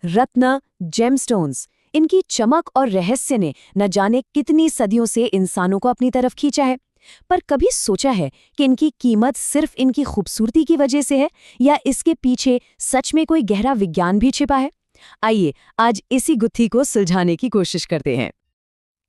रत्न, gemstones, इनकी चमक और रहस्य ने न जाने कितनी सदियों से इंसानों को अपनी तरफ खींचा है। पर कभी सोचा है कि इनकी कीमत सिर्फ इनकी खूबसूरती की वजह से है या इसके पीछे सच में कोई गहरा विज्ञान भी छिपा है? आइए आज इसी गुत्थी को सुलझाने की कोशिश करते हैं।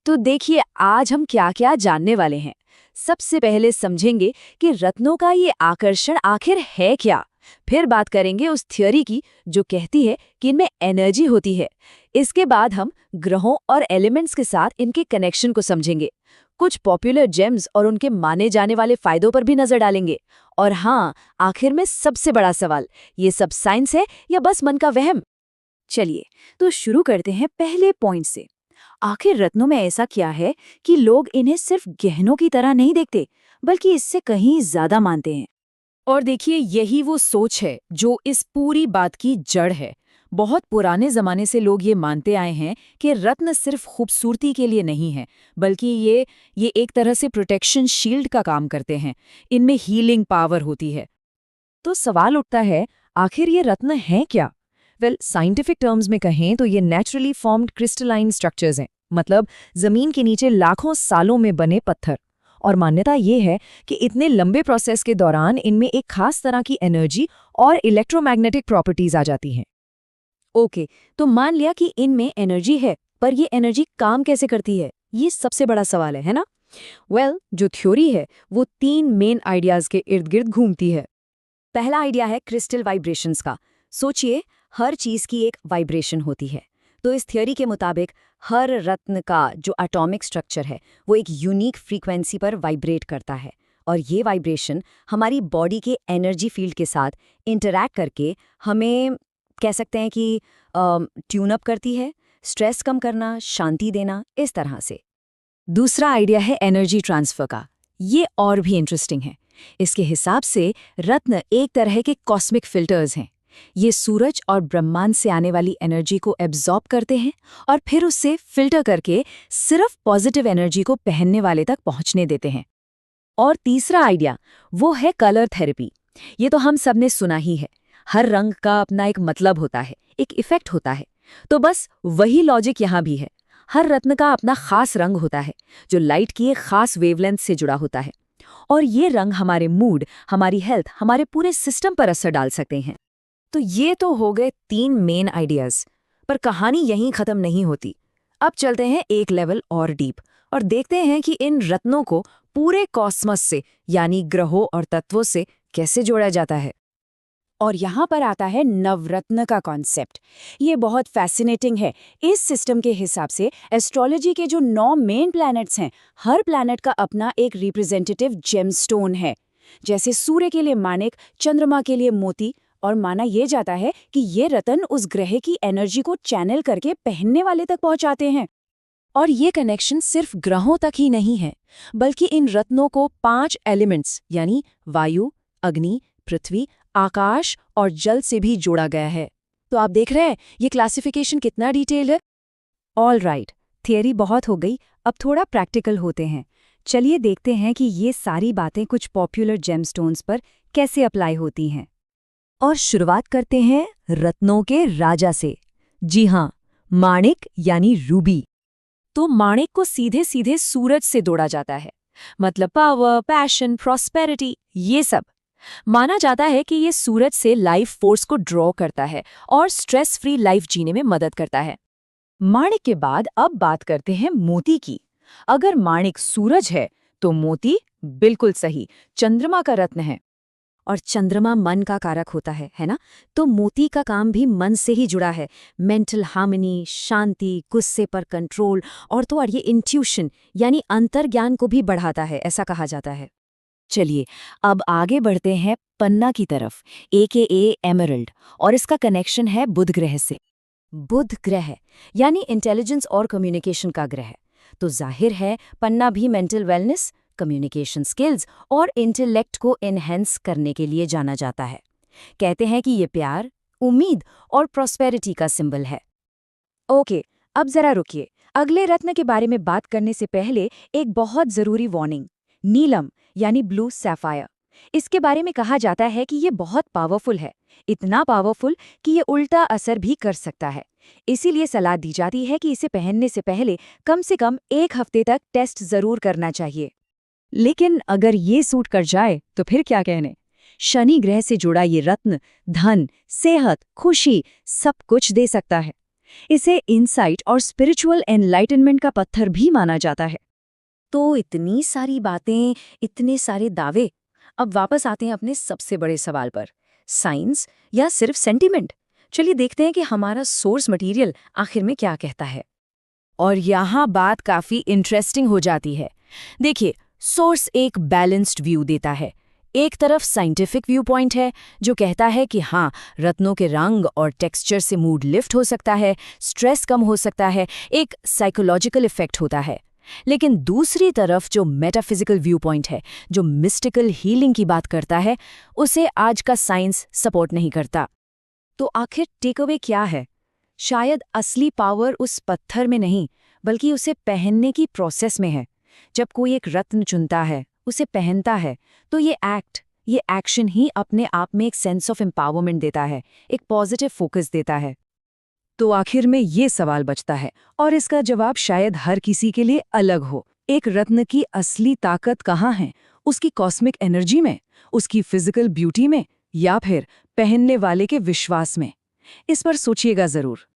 तो देखिए आज हम क्या क्या जानने वाले हैं। सबसे पहले समझेंगे कि रत्नों का ये आकर्षण आखिर है क्या। फिर बात करेंगे उस थ्योरी की जो कहती है कि इनमें एनर्जी होती है। इसके बाद हम ग्रहों और एलिमेंट्स के साथ इनके कनेक्शन को समझेंगे। कुछ पॉपुलर जेम्स और उनके माने जाने वाले फायदों पर भी नजर डालेंगे। और हाँ, आखिर में सबसे बड़ा सवाल, ये सब साइंस है या बस मन का वहम? चलिए तो शुरू करते हैं पहले पॉइंट से। आखिर रत्नों में ऐसा क्या है कि लोग इन्हें सिर्फ गहनों की तरह नहीं देखते, बल्कि इससे कहीं ज्यादा मानते हैं? और देखिए यही वो सोच है जो इस पूरी बात की जड़ है। बहुत पुराने जमाने से लोग ये मानते आए हैं कि रत्न सिर्फ खूबसूरती के लिए नहीं है, बल्कि ये एक तरह से प्रोटेक्शन शील्ड का काम करते हैं। इनमें हीलिंग पावर होती है। तो सवाल उठता है, आखिर ये रत्न हैं क्या? साइंटिफिक टर्म्स में कहें तो ये नेचुरली फॉर्म्ड क्रिस्टलाइन स्ट्रक्चर्स हैं, मतलब जमीन के नीचे लाखों सालों में बने पत्थर। और मान्यता ये है कि इतने लंबे प्रोसेस के दौरान इनमें एक खास तरह की एनर्जी और इलेक्ट्रोमैग्नेटिक प्रॉपर्टीज आ जाती हैं। ओके, तो मान लिया कि इनमें एनर्जी है, पर ये एनर्जी काम कैसे करती है? ये सबसे बड़ा सवाल है ना? जो थ्योरी है वो 3 मेन आइडियाज के इर्द गिर्द घूमती है। पहला आइडिया है क्रिस्टल वाइब्रेशंस का। सोचिए, हर चीज की एक वाइब्रेशन होती है। तो इस थ्योरी के मुताबिक हर रत्न का जो एटॉमिक स्ट्रक्चर है वो एक यूनिक फ्रीक्वेंसी पर वाइब्रेट करता है। और ये वाइब्रेशन हमारी बॉडी के एनर्जी फील्ड के साथ इंटरैक्ट करके हमें कह सकते हैं कि ट्यून अप करती है, स्ट्रेस कम करना, शांति देना, इस तरह से। दूसरा आइडिया है एनर्जी ट्रांसफर का। ये और भी इंटरेस्टिंग है। इसके हिसाब से रत्न एक तरह के कॉस्मिक फिल्टर्स हैं। ये सूरज और ब्रह्मांड से आने वाली एनर्जी को एब्जॉर्ब करते हैं और फिर उससे फिल्टर करके सिर्फ पॉजिटिव एनर्जी को पहनने वाले तक पहुंचने देते हैं। और तीसरा आइडिया वो है कलर थेरेपी। ये तो हम सब ने सुना ही है। हर रंग का अपना एक मतलब होता है, एक इफेक्ट होता है। तो बस वही लॉजिक यहाँ भी है। हर रत्न का अपना खास रंग होता है जो लाइट की एक खास वेवलेंथ से जुड़ा होता है। और ये रंग हमारे मूड, हमारी हेल्थ, हमारे पूरे सिस्टम पर असर डाल सकते हैं। तो ये तो हो गए 3 मेन आइडियाज। पर कहानी यहीं खत्म नहीं होती। अब चलते हैं एक लेवल और डीप और देखते हैं कि इन रत्नों को पूरे कॉस्मस से, यानी ग्रहों और तत्वों से कैसे जोड़ा जाता है। और यहाँ पर आता है नवरत्न का कॉन्सेप्ट। ये बहुत फैसिनेटिंग है। इस सिस्टम के हिसाब से एस्ट्रोलॉजी के जो 9 मेन प्लैनेट्स हैं, हर प्लैनेट का अपना एक रिप्रेजेंटेटिव जेमस्टोन है। जैसे सूर्य के लिए माणिक, चंद्रमा के लिए मोती। और माना यह जाता है कि ये रत्न उस ग्रह की एनर्जी को चैनल करके पहनने वाले तक पहुंचाते हैं। और ये कनेक्शन सिर्फ ग्रहों तक ही नहीं है, बल्कि इन रत्नों को 5 एलिमेंट्स यानी वायु, अग्नि, पृथ्वी, आकाश और जल से भी जोड़ा गया है। तो आप देख रहे हैं ये क्लासिफिकेशन कितना डिटेल है। ऑल राइट, थियरी बहुत हो गई, अब थोड़ा प्रैक्टिकल होते हैं। चलिए देखते हैं कि ये सारी बातें कुछ पॉपुलर जेमस्टोन्स पर कैसे अप्लाई होती हैं। और शुरुआत करते हैं रत्नों के राजा से। जी हाँ, माणिक यानी रूबी। तो माणिक को सीधे सीधे सूरज से जोड़ा जाता है, मतलब पावर, पैशन, प्रॉस्पेरिटी, ये सब। माना जाता है कि ये सूरज से लाइफ फोर्स को ड्रॉ करता है और स्ट्रेस फ्री लाइफ जीने में मदद करता है। माणिक के बाद अब बात करते हैं मोती की। अगर माणिक सूरज है तो मोती बिल्कुल सही, चंद्रमा का रत्न है। और चंद्रमा मन का कारक होता है ना? तो मोती का काम भी मन से ही जुड़ा है। मेंटल हार्मनी, शांति, गुस्से पर कंट्रोल और तो और ये इंट्यूशन यानी अंतर्ज्ञान को भी बढ़ाता है, ऐसा कहा जाता है। चलिए अब आगे बढ़ते हैं पन्ना की तरफ, AKA एमरल्ड। और इसका कनेक्शन है बुध ग्रह से। बुध ग्रह यानी इंटेलिजेंस और कम्युनिकेशन का ग्रह। तो जाहिर है पन्ना भी मेंटल वेलनेस, कम्युनिकेशन स्किल्स और इंटेलेक्ट को एनहेंस करने के लिए जाना जाता है। कहते हैं कि ये प्यार, उम्मीद और प्रॉस्पेरिटी का सिंबल है। ओके, अब जरा रुकिए। अगले रत्न के बारे में बात करने से पहले एक बहुत जरूरी वार्निंग। नीलम यानी ब्लू सैफायर, इसके बारे में कहा जाता है कि ये बहुत पावरफुल है, इतना पावरफुल कि ये उल्टा असर भी कर सकता है। इसीलिए सलाह दी जाती है कि इसे पहनने से पहले कम से कम 1 हफ्ते तक टेस्ट जरूर करना चाहिए। लेकिन अगर ये सूट कर जाए तो फिर क्या कहने। शनि ग्रह से जुड़ा ये रत्न धन, सेहत, खुशी सब कुछ दे सकता है। इसे इंसाइट और स्पिरिचुअल एनलाइटनमेंट का पत्थर भी माना जाता है। तो इतनी सारी बातें, इतने सारे दावे। अब वापस आते हैं अपने सबसे बड़े सवाल पर, साइंस या सिर्फ सेंटिमेंट। चलिए देखते हैं कि हमारा सोर्स मटेरियल आखिर में क्या कहता है। और यहाँ बात काफी इंटरेस्टिंग हो जाती है। देखिए, सोर्स एक बैलेंस्ड व्यू देता है। एक तरफ साइंटिफिक व्यू पॉइंट है जो कहता है कि हाँ, रत्नों के रंग और टेक्सचर से मूड लिफ्ट हो सकता है, स्ट्रेस कम हो सकता है, एक साइकोलॉजिकल इफेक्ट होता है। लेकिन दूसरी तरफ जो मेटाफिजिकल व्यू पॉइंट है, जो मिस्टिकल हीलिंग की बात करता है, उसे आज का साइंस सपोर्ट नहीं करता। तो आखिर टेकअवे क्या है? शायद असली पावर उस पत्थर में नहीं, बल्कि उसे पहनने की प्रोसेस में है। जब कोई एक रत्न चुनता है, उसे पहनता है, तो ये एक्शन ही अपने आप में एक सेंस ऑफ एम्पावरमेंट देता है, एक पॉजिटिव फोकस देता है। तो आखिर में ये सवाल बचता है, और इसका जवाब शायद हर किसी के लिए अलग हो। एक रत्न की असली ताकत कहाँ है? उसकी कॉस्मिक एनर्जी में, उसकी फिजिकल ब्यूटी में, या फिर पहनने वाले के विश्वास में? इस पर सोचिएगा जरूर।